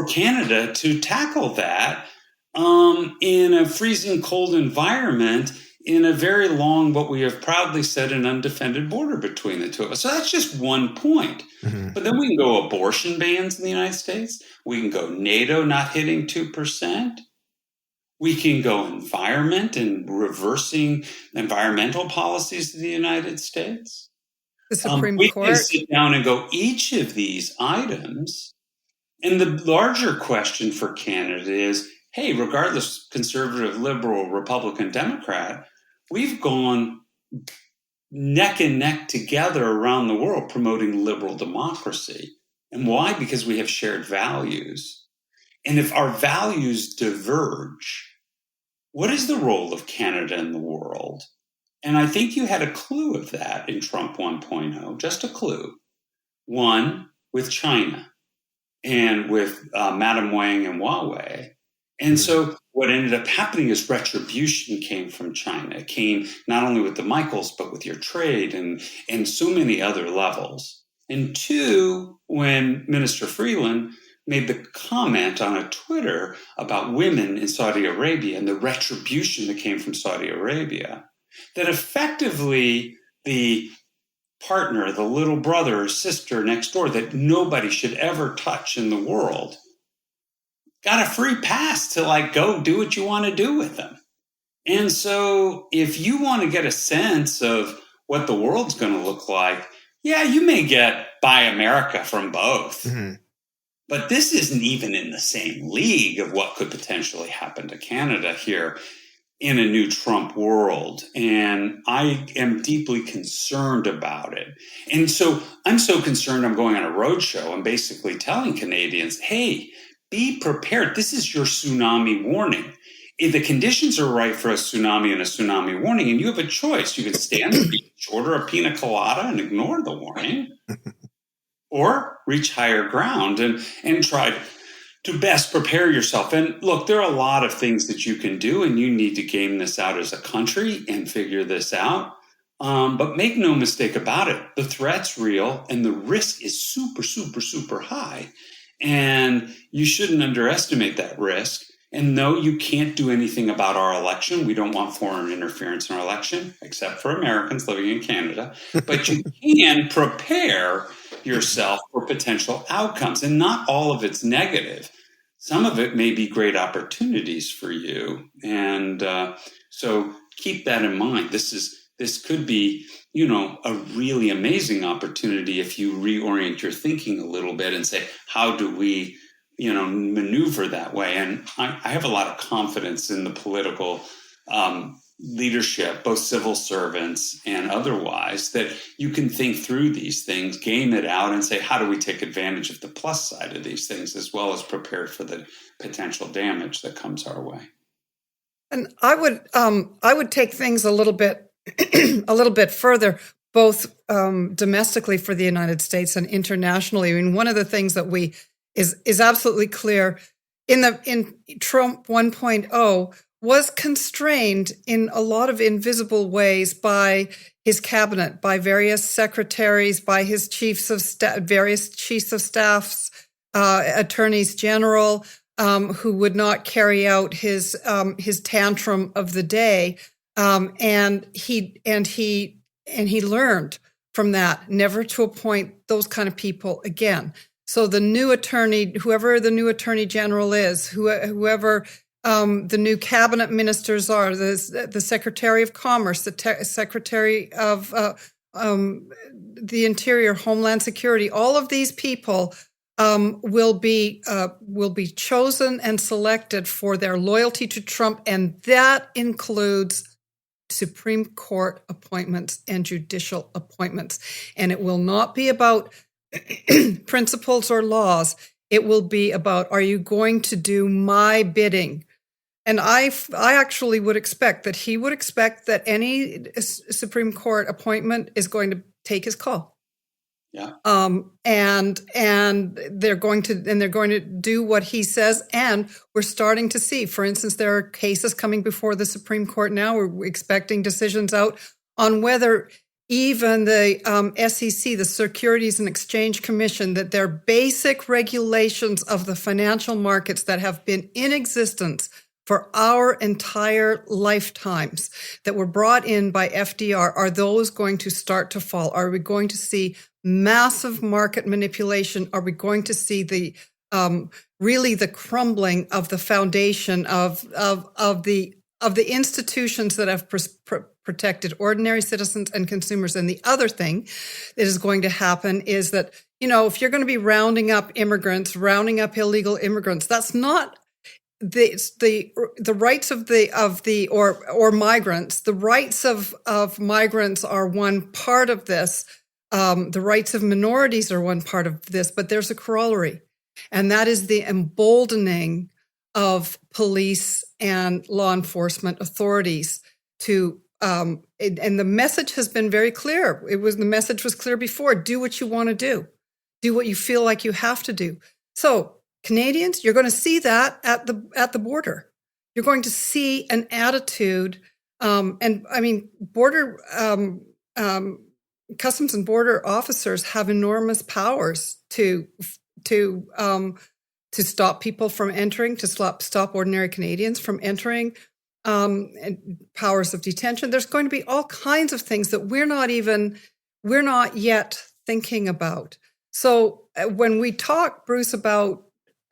C: Canada to tackle that in a freezing cold environment in a very long, what we have proudly said, an undefended border between the two of us. So that's just one point. But then we can go abortion bans in the United States. We can go NATO not hitting 2%. We can go environment and reversing environmental policies of the United States.
A: The Supreme
C: we
A: Court.
C: can sit down and go each of these items. And the larger question for Canada is, hey, regardless, conservative, liberal, Republican, Democrat, we've gone neck and neck together around the world promoting liberal democracy. And why? Because we have shared values. And if our values diverge, what is the role of Canada in the world? And I think you had a clue of that in Trump 1.0, just a clue. One, with China and with Madam Wang and Huawei. And so what ended up happening is retribution came from China. It came not only with the Michaels, but with your trade and so many other levels. And two, when Minister Freeland made the comment on a Twitter about women in Saudi Arabia and the retribution that came from Saudi Arabia, that effectively the partner, the little brother or sister next door that nobody should ever touch in the world, got a free pass to go do what you want to do with them. And so if you want to get a sense of what the world's going to look like, yeah, you may get Buy America from both. But this isn't even in the same league of what could potentially happen to Canada here in a new Trump world. And I am deeply concerned about it. And so I'm so concerned I'm going on a roadshow. I'm basically telling Canadians, hey, be prepared. This is your tsunami warning. If the conditions are right for a tsunami and a tsunami warning, and you have a choice, you can stay on the beach, order a pina colada and ignore the warning, or reach higher ground and try to best prepare yourself. And look, there are a lot of things that you can do, and you need to game this out as a country and figure this out. But make no mistake about it, the threat's real and the risk is super, super, super high. And you shouldn't underestimate that risk. And no, you can't do anything about our election. We don't want foreign interference in our election, except for Americans living in Canada. But you can prepare yourself for potential outcomes. And not all of it's negative. Some of it may be great opportunities for you. And so keep that in mind. This could be, a really amazing opportunity if you reorient your thinking a little bit and say, how do we maneuver that way? And I have a lot of confidence in the political leadership, both civil servants and otherwise, that you can think through these things, game it out, and say, how do we take advantage of the plus side of these things, as well as prepare for the potential damage that comes our way.
A: And I would take things a little bit further, both domestically for the United States and internationally. I mean, one of the things that is absolutely clear in Trump 1.0 was constrained in a lot of invisible ways by his cabinet, by various secretaries, by his various chiefs of staffs, attorneys general, who would not carry out his tantrum of the day, and he learned from that never to appoint those kind of people again. So the new whoever the new attorney general is, whoever the new cabinet ministers are, the Secretary of Commerce, the Secretary of the Interior, Homeland Security, all of these people will be chosen and selected for their loyalty to Trump, and that includes Supreme Court appointments and judicial appointments. And it will not be about principles or laws. It will be about, are you going to do my bidding? And I actually would expect that he would expect that any Supreme Court appointment is going to take his call.
C: Yeah.
A: And they're going to do what he says. And we're starting to see, for instance, there are cases coming before the Supreme Court now. We're expecting decisions out on whether even the SEC, the Securities and Exchange Commission, that their basic regulations of the financial markets that have been in existence for our entire lifetimes, that were brought in by FDR, are those going to start to fall? Are we going to see massive market manipulation? Are we going to see the really the crumbling of the foundation of the institutions that have protected ordinary citizens and consumers? And the other thing that is going to happen is that, if you're going to be rounding up illegal immigrants, that's not the rights of migrants. The rights of migrants are one part of this. The rights of minorities are one part of this, but there's a corollary, and that is the emboldening of police and law enforcement authorities to. And the message has been very clear. The message was clear before. Do what you want to do. Do what you feel like you have to do. So Canadians, you're going to see that at the border. You're going to see an attitude, border customs and border officers have enormous powers to stop people from entering, to stop ordinary Canadians from entering, and powers of detention. There's going to be all kinds of things that we're not yet thinking about. So when we talk, Bruce, about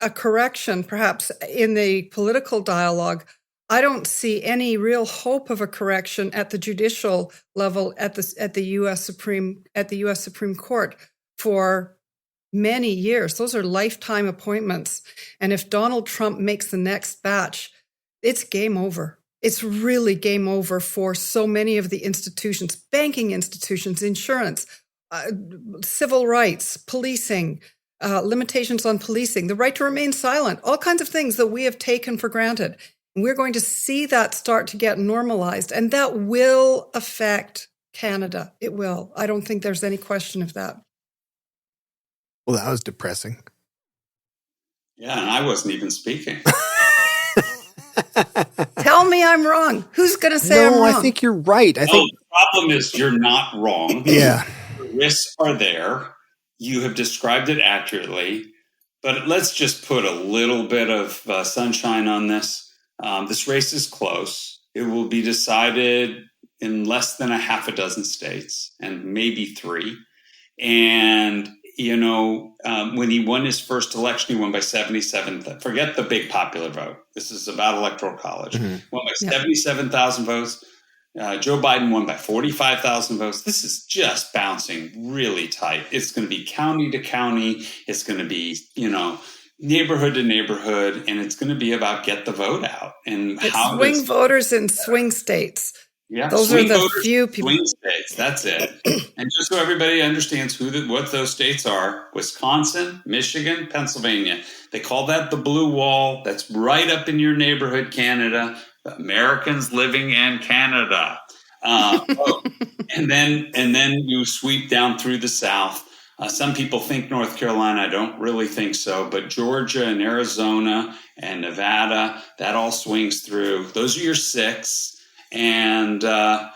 A: a correction, perhaps in the political dialogue, I don't see any real hope of a correction at the judicial level at the U.S. Supreme Court for many years. Those are lifetime appointments, and if Donald Trump makes the next batch, it's game over. It's really game over for so many of the institutions: banking institutions, insurance, civil rights, policing. Limitations on policing, the right to remain silent, all kinds of things that we have taken for granted. And we're going to see that start to get normalized, and that will affect Canada. It will. I don't think there's any question of that.
B: Well, that was depressing.
C: Yeah, and I wasn't even speaking.
A: Tell me I'm wrong. Who's going to say I'm
B: No,
A: wrong?
B: I think you're right. I think
C: The problem is you're not wrong.
B: yeah.
C: The risks are there. You have described it accurately. But let's just put a little bit of sunshine on this. This race is close. It will be decided in less than a half a dozen states, and maybe 3. And, when he won his first election, he won by 77. Forget the big popular vote. This is about electoral college. Won by 77,000 votes. Joe Biden won by 45,000 votes. This is just bouncing really tight. It's going to be county to county. It's going to be, neighborhood to neighborhood, and it's going to be about get the vote out. And
A: it's swing voters in swing states.
C: Yeah,
A: those are the few people.
C: Swing states. That's it. And just so everybody understands what those states are: Wisconsin, Michigan, Pennsylvania. They call that the blue wall. That's right up in your neighborhood, Canada. Americans living in Canada. And then you sweep down through the South. Some people think North Carolina. I don't really think so. But Georgia and Arizona and Nevada, that all swings through. Those are your 6. And, I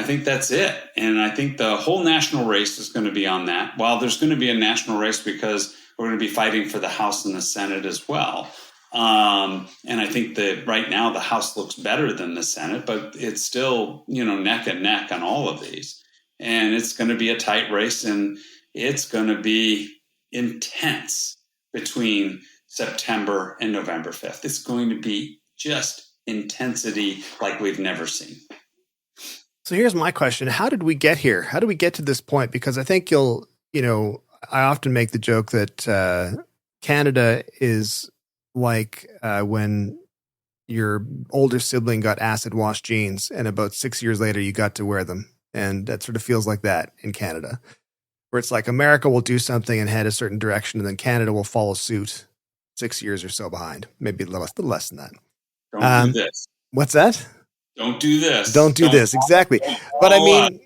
C: think that's it. And I think the whole national race is going to be on that. While there's going to be a national race because we're going to be fighting for the House and the Senate as well. And I think that right now the House looks better than the Senate, but it's still, neck and neck on all of these. And it's going to be a tight race, and it's going to be intense between September and November 5th. It's going to be just intensity like we've never seen.
B: So here's my question. How did we get here? How do we get to this point? Because I think I often make the joke that Canada is like when your older sibling got acid wash jeans and about 6 years later you got to wear them. And that sort of feels like that in Canada, where it's like America will do something and head a certain direction, and then Canada will follow suit 6 years or so behind, maybe a little less than that.
C: Don't do this.
B: What's that?
C: Don't do this.
B: Don't do this. Exactly. But I mean,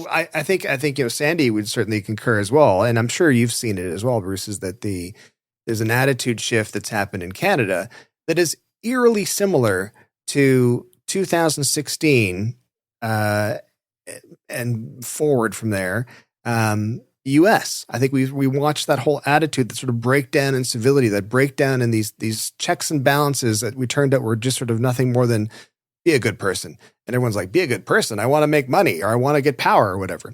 B: I think Sandy would certainly concur as well. And I'm sure you've seen it as well, Bruce, is that there's an attitude shift that's happened in Canada that is eerily similar to 2016 and forward from there. US. I think we watched that whole attitude, that sort of breakdown in civility, that breakdown in these checks and balances that we turned out were just sort of nothing more than be a good person. And everyone's like, be a good person. I want to make money, or I want to get power, or whatever.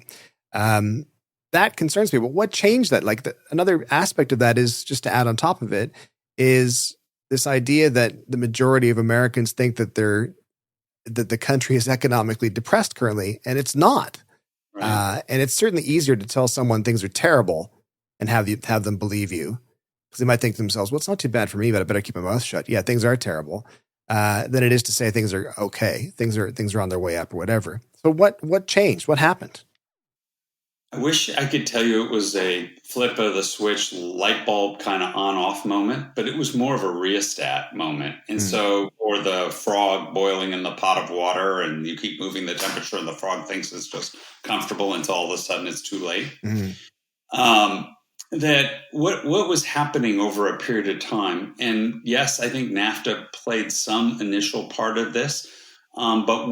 B: That concerns people. What changed that? Like another aspect of that is, just to add on top of it, is this idea that the majority of Americans think that the country is economically depressed currently, and it's not. Right. And it's certainly easier to tell someone things are terrible and have them believe you, because they might think to themselves, well, it's not too bad for me, but I better keep my mouth shut. Yeah, things are terrible. Than it is to say things are okay. Things are on their way up or whatever. So what changed? What happened?
C: I wish I could tell you it was a flip of the switch, light bulb kind of on off moment, but it was more of a rheostat moment. And so, or the frog boiling in the pot of water, and you keep moving the temperature and the frog thinks it's just comfortable until all of a sudden it's too late. That what was happening over a period of time, and yes, I think NAFTA played some initial part of this, but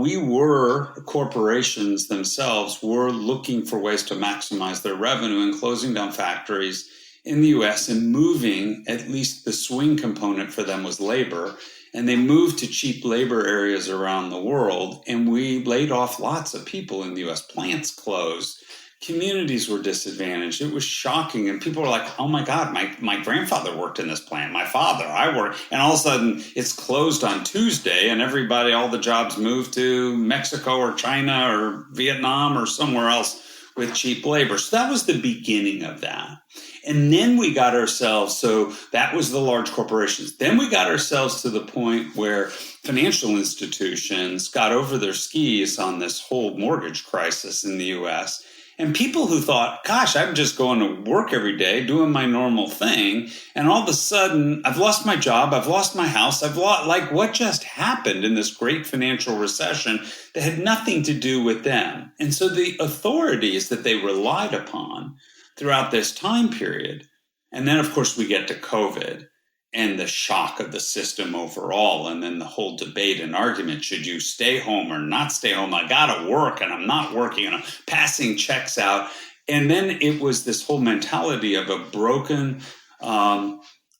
C: corporations themselves were looking for ways to maximize their revenue and closing down factories in the US and moving, at least the swing component for them was labor. And they moved to cheap labor areas around the world. And we laid off lots of people in the US. Plants closed. Communities were disadvantaged. It was shocking. And people were like, oh my God, my grandfather worked in this plant. My father, I worked. And all of a sudden it's closed on Tuesday and all the jobs moved to Mexico or China or Vietnam or somewhere else with cheap labor. So that was the beginning of that. And then we got ourselves, so that was the large corporations. Then we got ourselves to the point where financial institutions got over their skis on this whole mortgage crisis in the US. And people who thought, gosh, I'm just going to work every day, doing my normal thing. And all of a sudden, I've lost my job. I've lost my house. What just happened in this great financial recession that had nothing to do with them? And so the authorities that they relied upon throughout this time period, and then, of course, we get to COVID. and the shock of the system overall. And then the whole debate and argument, should you stay home or not stay home? I got to work and I'm not working and I'm passing checks out. And then it was this whole mentality of a broken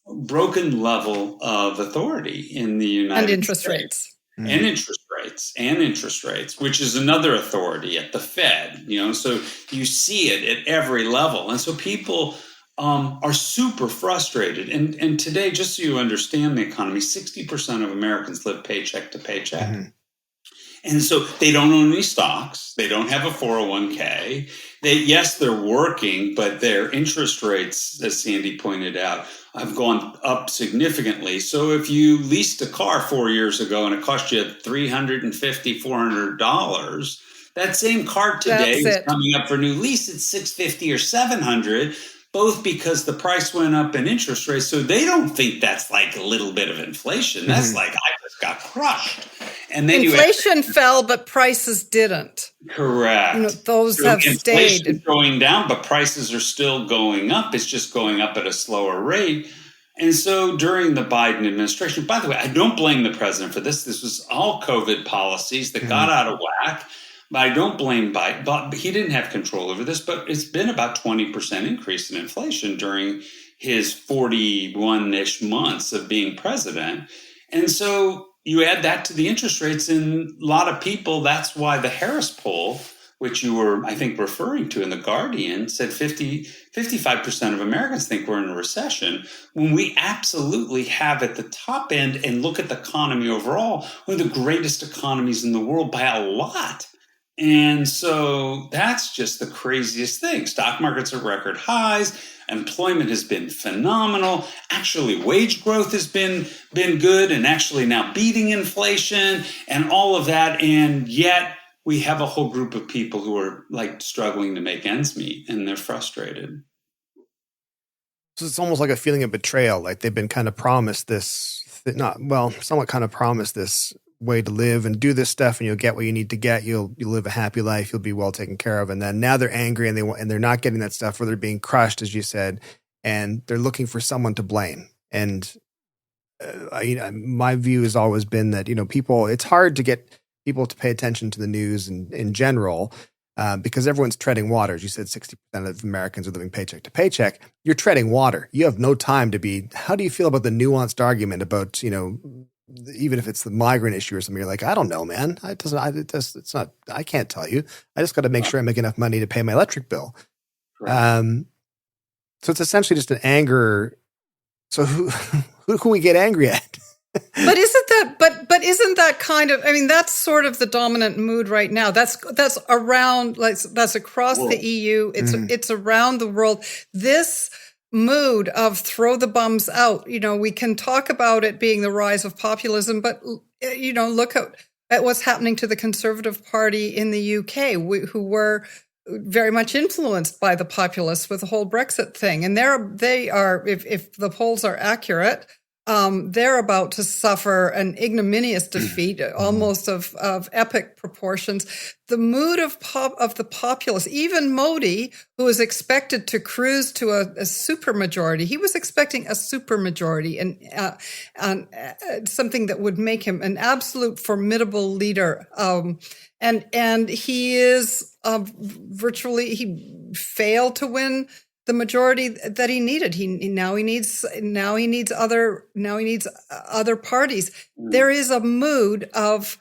C: level of authority in the United States.
A: And interest rates.
C: And interest rates, which is another authority at the Fed, so you see it at every level. And so people are super frustrated. And today, just so you understand the economy, 60% of Americans live paycheck to paycheck. Mm-hmm. And so they don't own any stocks. They don't have a 401k. They're working, but their interest rates, as Sandy pointed out, have gone up significantly. So if you leased a car 4 years ago and it cost you $350, $400, that same car today is coming up for new lease at $650 or $700, both because the price went up and interest rates. So they don't think that's like a little bit of inflation. That's like, I just got crushed. And then
A: inflation fell, but prices didn't.
C: Correct.
A: Those have stayed.
C: Inflation's going down, but prices are still going up. It's just going up at a slower rate. And so during the Biden administration, by the way, I don't blame the president for this. This was all COVID policies that got out of whack. But I don't blame Biden. But he didn't have control over this. But it's been about 20% increase in inflation during his 41-ish months of being president. And so you add that to the interest rates, and a lot of people, that's why the Harris poll, which you were, I think, referring to in The Guardian, said 55% of Americans think we're in a recession, when we absolutely have at the top end, and look at the economy overall, one of the greatest economies in the world by a lot. And so that's just the craziest thing. Stock markets are record highs. Employment has been phenomenal. Actually, wage growth has been good and actually now beating inflation and all of that. And yet we have a whole group of people who are like struggling to make ends meet, and they're frustrated.
B: So it's almost like a feeling of betrayal. Like they've been kind of promised this, somewhat kind of promised this way to live and do this stuff, and you'll get what you need to get. You'll live a happy life. You'll be well taken care of. And then now they're angry and they're not getting that stuff, or they're being crushed, as you said, and they're looking for someone to blame. And my view has always been that it's hard to get people to pay attention to the news in general because everyone's treading water. As you said, 60% of Americans are living paycheck to paycheck. You're treading water. You have no time to be. How do you feel about the nuanced argument about even if it's the migrant issue or something? You're like, I don't know, man. It's not. I can't tell you. I just got to make sure I make enough money to pay my electric bill. Right. So it's essentially just an anger. So who can we get angry at?
A: But isn't that kind of? I mean, that's sort of the dominant mood right now. That's around, like, that's across the EU. It's around the world. This mood of throw the bums out. We can talk about it being the rise of populism, but look at what's happening to the Conservative Party in the UK, who were very much influenced by the populists with the whole Brexit thing, and they are, if the polls are accurate, they're about to suffer an ignominious defeat, almost of epic proportions. The mood of the populace, even Modi, who was expected to cruise to a supermajority, he was expecting a supermajority and something that would make him an absolute formidable leader. And he is he failed to win the majority that he needed. He needs other parties. There is a mood of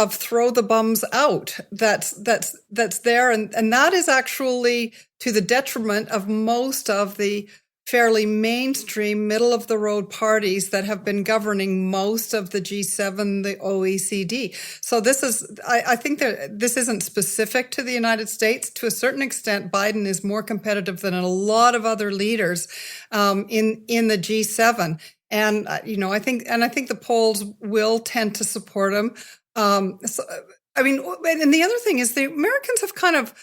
A: throw the bums out that's there, and that is actually to the detriment of most of the fairly mainstream middle of the road parties that have been governing most of the G7, the OECD. So I think that this isn't specific to the United States. To a certain extent, Biden is more competitive than a lot of other leaders in the G7. And I think the polls will tend to support him. And the other thing is the Americans have kind of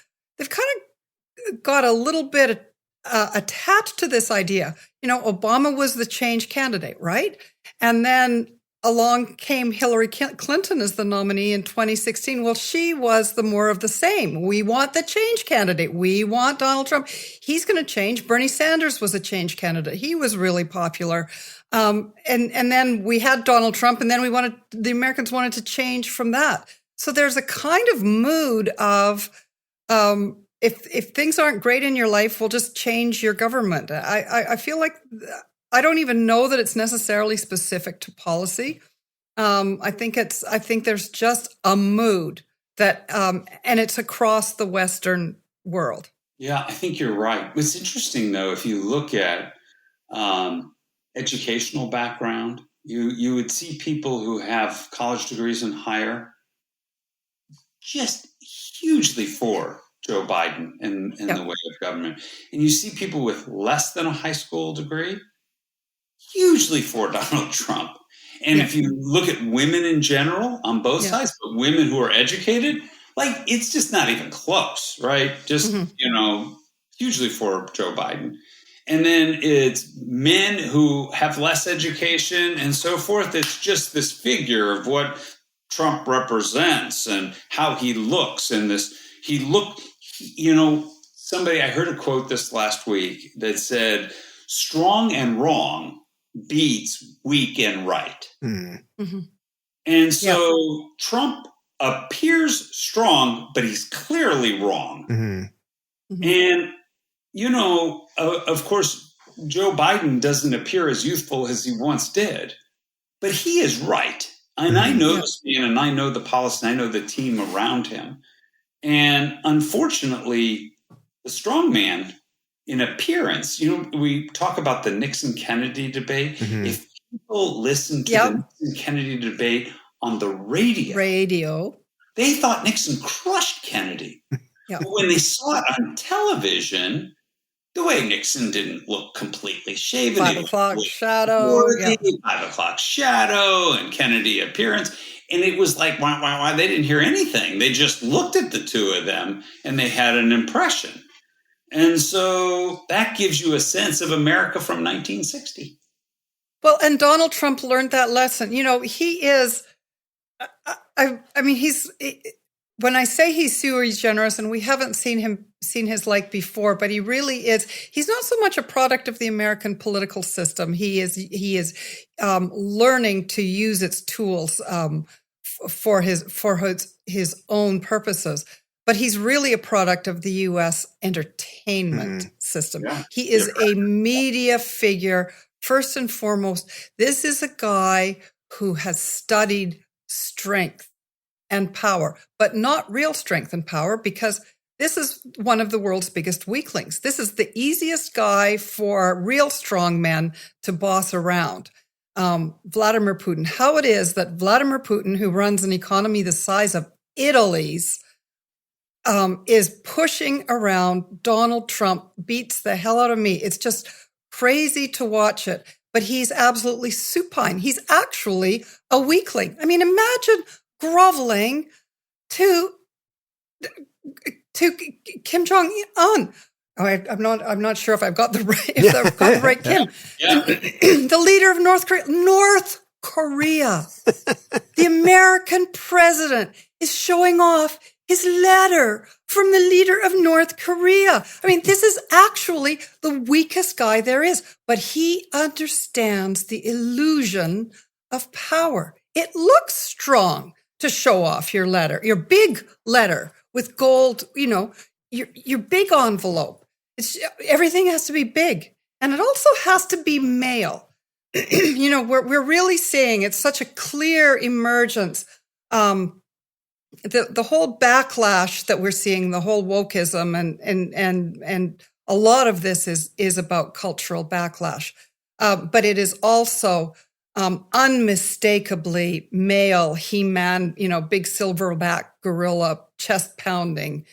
A: got a little bit attached to this idea. Obama was the change candidate, right? And then along came Hillary Clinton as the nominee in 2016. Well, she was the more of the same. We want the change candidate. We want Donald Trump. He's going to change. Bernie Sanders was a change candidate. He was really popular. And then we had Donald Trump, and then the Americans wanted to change from that. So there's a kind of mood of, if things aren't great in your life, we'll just change your government. I feel like I don't even know that it's necessarily specific to policy. I think there's just a mood that, and it's across the Western world.
C: Yeah, I think you're right. What's interesting, though, if you look at educational background, you would see people who have college degrees and higher just hugely for Joe Biden in the way of government. And you see people with less than a high school degree hugely for Donald Trump. And if you look at women in general on both sides, but women who are educated, like, it's just not even close, right? Just, hugely for Joe Biden. And then it's men who have less education and so forth. It's just this figure of what Trump represents and how he looks. And somebody, I heard a quote this last week that said, strong and wrong beats weak and right.
B: Mm-hmm.
C: And so Trump appears strong, but he's clearly wrong.
B: Mm-hmm.
C: And, of course, Joe Biden doesn't appear as youthful as he once did, but he is right. And I know this man, and I know the policy, and I know the team around him. And unfortunately, the strong man in appearance, we talk about the Nixon-Kennedy debate.
B: Mm-hmm.
C: If people listen to the Nixon-Kennedy debate on the radio, they thought Nixon crushed Kennedy. But when they saw it on television, the way Nixon didn't look completely shaven.
A: 5 o'clock shadow.
C: 5 o'clock shadow and Kennedy appearance. And it was like, why? They didn't hear anything. They just looked at the two of them and they had an impression. And so that gives you a sense of America from 1960.
A: Well, and Donald Trump learned that lesson. He is, when I say he's sui generis, and we haven't seen his like before, but he really is. He's not so much a product of the American political system. He is learning to use its tools for his own purposes. But he's really a product of the U.S. entertainment system. Yeah. He is a media figure first and foremost. This is a guy who has studied strength and power, but not real strength and power, because this is one of the world's biggest weaklings. This is the easiest guy for real strong men to boss around. Vladimir Putin. How it is that Vladimir Putin, who runs an economy the size of Italy's, is pushing around Donald Trump, beats the hell out of me. It's just crazy to watch it. But he's absolutely supine. He's actually a weakling. I mean, imagine groveling to Kim Jong Un. I'm not sure if I've got the right Kim. The leader of North Korea. North Korea. The American president is showing off his letter from the leader of North Korea. I mean, this is actually the weakest guy there is, but he understands the illusion of power. It looks strong to show off your letter, your big letter with gold, your big envelope. Everything has to be big, and it also has to be male. We're really seeing it's such a clear emergence. The whole backlash that we're seeing, the whole wokeism, and a lot of this is about cultural backlash, but it is also unmistakably male, He-Man, big silverback gorilla, chest pounding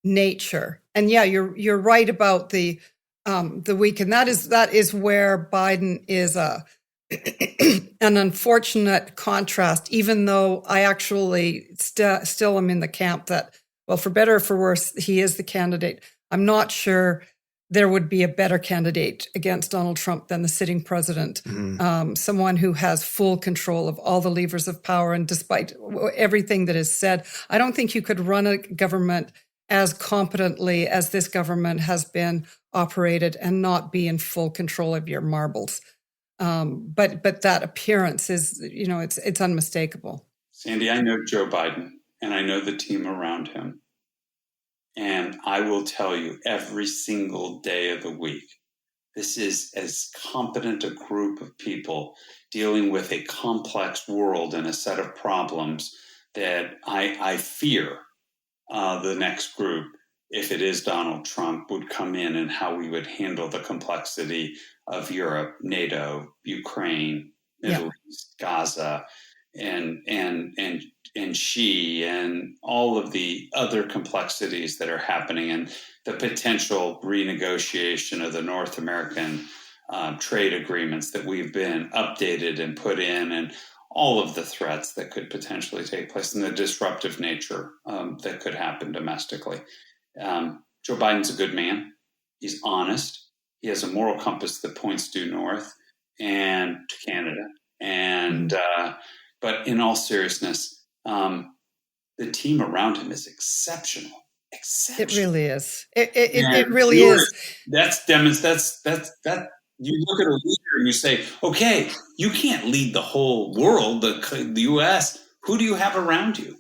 A: nature. And yeah, you're right about the weak, and that is where Biden is an unfortunate contrast, even though I actually still am in the camp that, well, for better or for worse, he is the candidate. I'm not sure there would be a better candidate against Donald Trump than the sitting president, someone who has full control of all the levers of power. And despite everything that is said, I don't think you could run a government as competently as this government has been operated and not be in full control of your marbles. But that appearance is, it's unmistakable.
C: Sandy, I know Joe Biden, and I know the team around him. And I will tell you every single day of the week, this is as competent a group of people dealing with a complex world and a set of problems that I fear the next group, if it is Donald Trump, would come in and how we would handle the complexity of Europe, NATO, Ukraine, Middle East, Gaza, and Xi, and all of the other complexities that are happening, and the potential renegotiation of the North American trade agreements that we've been updated and put in, and all of the threats that could potentially take place, and the disruptive nature that could happen domestically. Joe Biden's a good man. He's honest. He has a moral compass that points due north and to Canada. And but in all seriousness, the team around him is exceptional.
A: It really is. It really is.
C: That you look at a leader and you say, okay, you can't lead the whole world, the U.S. Who do you have around you?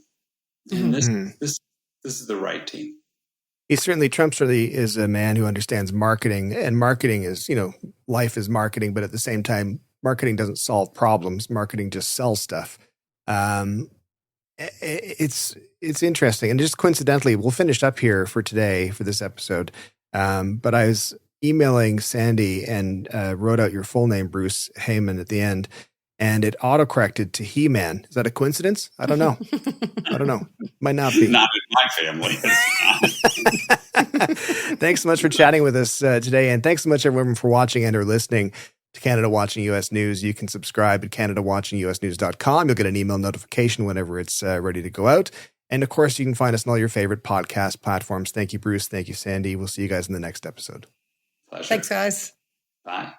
C: And this is the right team.
B: Trump certainly is a man who understands marketing, and marketing is, life is marketing, but at the same time, marketing doesn't solve problems. Marketing just sells stuff. It's interesting. And just coincidentally, we'll finish up here for today for this episode. But I was emailing Sandy and wrote out your full name, Bruce Heyman, at the end, and it autocorrected to He-Man. Is that a coincidence? I don't know. Might not be.
C: Not in my family.
B: Thanks so much for chatting with us today. And thanks so much, everyone, for watching and or listening to Canada Watching U.S. News. You can subscribe at CanadaWatchingUSNews.com. You'll get an email notification whenever it's ready to go out. And of course, you can find us on all your favorite podcast platforms. Thank you, Bruce. Thank you, Sandy. We'll see you guys in the next episode.
C: Pleasure.
A: Thanks, guys.
C: Bye.